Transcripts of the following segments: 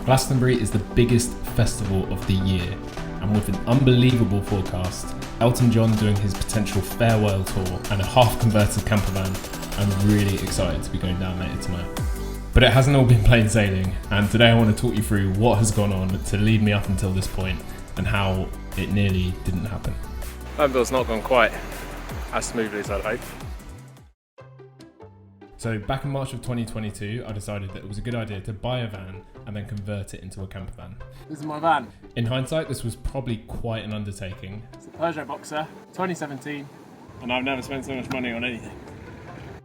Glastonbury is the biggest festival of the year, and with an unbelievable forecast, Elton John doing his potential farewell tour and a half-converted camper van, I'm really excited to be going down later tonight. But it hasn't all been plain sailing, and today I want to talk you through what has gone on to lead me up until this point and how it nearly didn't happen. Bill's not gone quite as smoothly as I'd hoped. So back in March of 2022, I decided that it was a good idea to buy a van and then convert it into a camper van. This is my van. In hindsight, this was probably quite an undertaking. It's a Peugeot Boxer, 2017, and I've never spent so much money on anything.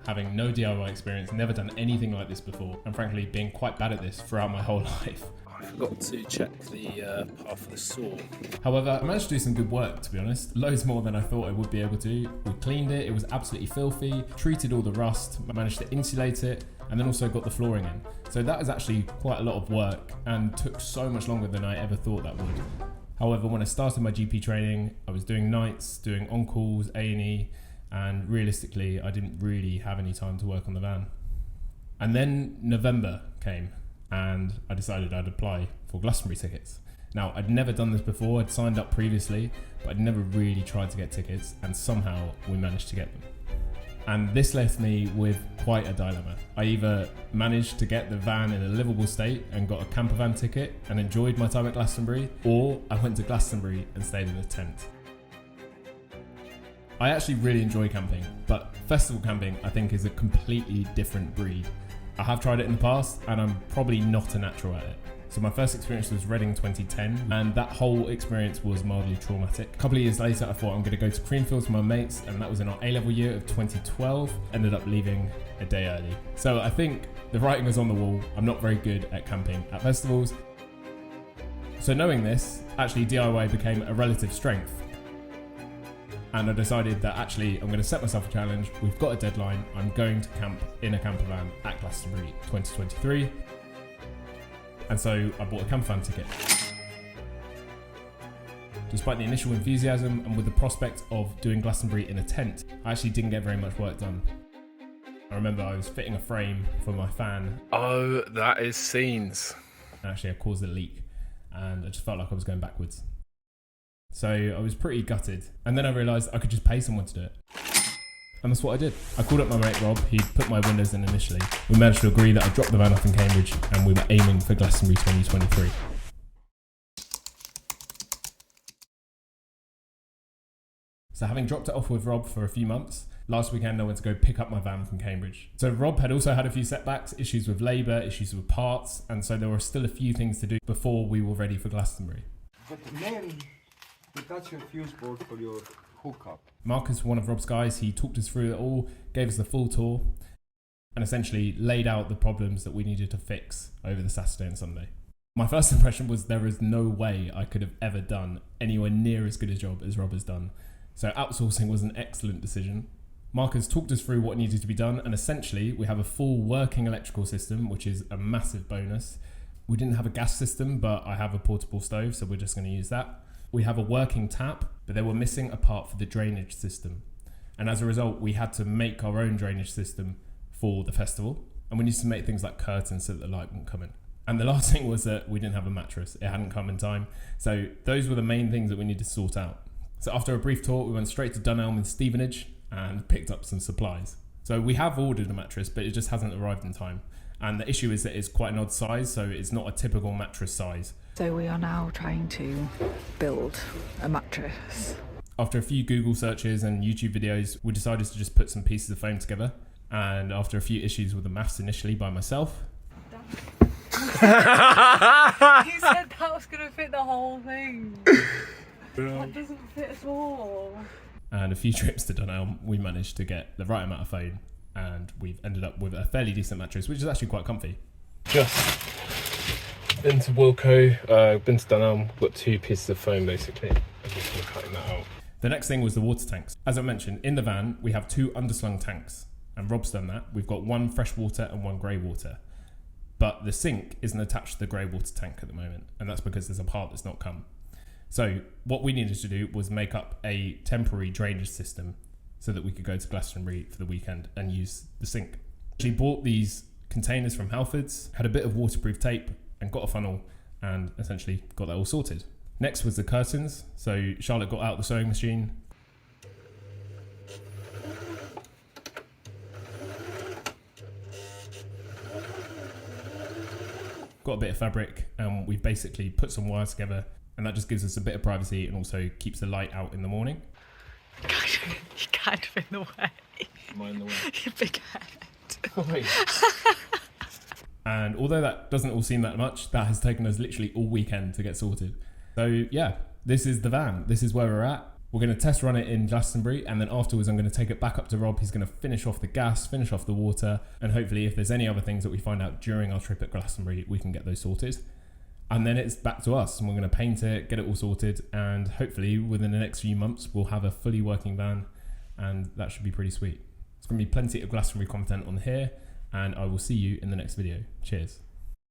Having no DIY experience, never done anything like this before, and frankly being quite bad at this throughout my whole life. I forgot to check the path of the saw. However, I managed to do some good work, to be honest. Loads more than I thought I would be able to. We cleaned it, it was absolutely filthy, treated all the rust, managed to insulate it, and then also got the flooring in. So that is actually quite a lot of work and took so much longer than I ever thought that would. However, when I started my GP training, I was doing nights, doing on-calls, A&E, and realistically, I didn't really have any time to work on the van. And then November came, and I decided I'd apply for Glastonbury tickets. Now, I'd never done this before, I'd signed up previously, but I'd never really tried to get tickets, and somehow we managed to get them. And this left me with quite a dilemma. I either managed to get the van in a livable state and got a camper van ticket and enjoyed my time at Glastonbury, or I went to Glastonbury and stayed in a tent. I actually really enjoy camping, but festival camping I think is a completely different breed. I have tried it in the past and I'm probably not a natural at it. So my first experience was Reading 2010 and that whole experience was mildly traumatic. A couple of years later I thought I'm going to go to Creamfields with my mates, and that was in our A-level year of 2012. Ended up leaving a day early. So I think the writing was on the wall. I'm not very good at camping at festivals. So knowing this, actually DIY became a relative strength. And I decided that actually I'm going to set myself a challenge. We've got a deadline. I'm going to camp in a camper van at Glastonbury 2023. And so I bought a camper van ticket. Despite the initial enthusiasm and with the prospect of doing Glastonbury in a tent, I actually didn't get very much work done. I remember I was fitting a frame for my fan. Oh, that is scenes. And actually I caused a leak and I just felt like I was going backwards. So I was pretty gutted, and then I realised I could just pay someone to do it. And that's what I did. I called up my mate Rob, he'd put my windows in initially. We managed to agree that I'd drop the van off in Cambridge and we were aiming for Glastonbury 2023. So having dropped it off with Rob for a few months, last weekend I went to go pick up my van from Cambridge. So Rob had also had a few setbacks, issues with labour, issues with parts, and so there were still a few things to do before we were ready for Glastonbury. But that's your fuse board for your hookup. Marcus, one of Rob's guys, he talked us through it all, gave us the full tour, and essentially laid out the problems that we needed to fix over the Saturday and Sunday. My first impression was there is no way I could have ever done anywhere near as good a job as Rob has done. So outsourcing was an excellent decision. Marcus talked us through what needed to be done, and essentially we have a full working electrical system, which is a massive bonus. We didn't have a gas system, but I have a portable stove, so we're just going to use that. We have a working tap, but they were missing a part for the drainage system. And as a result, we had to make our own drainage system for the festival. And we needed to make things like curtains so that the light wouldn't come in. And the last thing was that we didn't have a mattress. It hadn't come in time. So those were the main things that we needed to sort out. So after a brief tour, we went straight to Dunelm in Stevenage and picked up some supplies. So we have ordered a mattress, but it just hasn't arrived in time. And the issue is that it's quite an odd size, so it's not a typical mattress size. So we are now trying to build a mattress. After a few Google searches and YouTube videos, we decided to just put some pieces of foam together. And after a few issues with the maths initially by myself. You said that was going to fit the whole thing. That doesn't fit at all. And a few trips to Dunelm, we managed to get the right amount of foam. And we've ended up with a fairly decent mattress, which is actually quite comfy. Just been to Wilco, been to Dunelm, got 2 pieces of foam basically. I'm just going to cutting that out. The next thing was the water tanks. As I mentioned, in the van, we have 2 underslung tanks. And Rob's done that. We've got 1 fresh water and 1 grey water. But the sink isn't attached to the grey water tank at the moment. And that's because there's a part that's not come. So what we needed to do was make up a temporary drainage system so that we could go to Glastonbury for the weekend and use the sink. Actually bought these containers from Halfords, had a bit of waterproof tape, and got a funnel and essentially got that all sorted. Next was the curtains. So Charlotte got out the sewing machine. Got a bit of fabric, and we've basically put some wires together, and that just gives us a bit of privacy and also keeps the light out in the morning. You're kind of in the way. Am I in the way? Your big head. Oh, wait. And although that doesn't all seem that much, that has taken us literally all weekend to get sorted. So yeah, this is the van. This is where we're at. We're going to test run it in Glastonbury, and then afterwards I'm going to take it back up to Rob. He's going to finish off the gas, finish off the water, and hopefully if there's any other things that we find out during our trip at Glastonbury, we can get those sorted. And then it's back to us, and we're going to paint it, get it all sorted, and hopefully within the next few months we'll have a fully working van, and that should be pretty sweet. There's going to be plenty of Glastonbury content on here, and I will see you in the next video. Cheers.